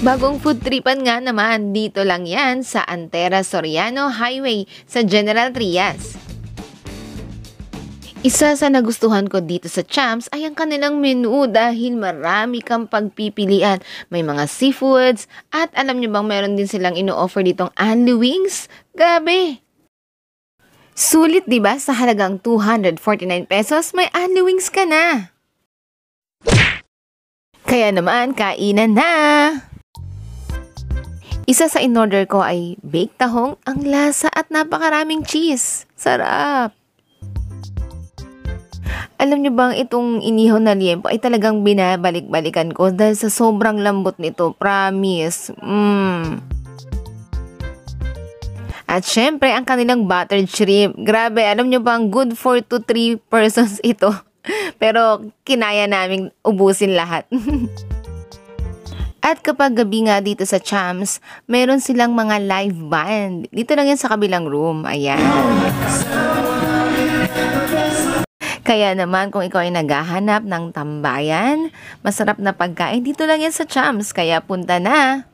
Bagong food tripan nga naman, dito lang yan sa Antera Soriano Highway sa General Trias. Isa sa nagustuhan ko dito sa Champs ay ang kanilang menu dahil marami kang pagpipilian. May mga seafoods at alam nyo bang meron din silang ino-offer ditong Anli Wings? Gabi! Sulit 'di ba sa halagang 249 pesos may Anli Wings ka na. Kaya naman kainan na! Isa sa in-order ko ay baked tahong, ang lasa at napakaraming cheese. Sarap! Alam niyo bang itong inihaw na liempo ay talagang binabalik-balikan ko dahil sa sobrang lambot nito, promise. At syempre, ang kanilang buttered shrimp. Grabe, alam niyo bang good for 2 to 3 persons ito. Pero kinaya naming ubusin lahat. At kapag gabi nga dito sa Champs, meron silang mga live band. Dito lang yan sa kabilang room. Ayan. Kaya naman kung ikaw ay naghahanap ng tambayan, masarap na pagkain, dito lang yan sa Champs. Kaya punta na.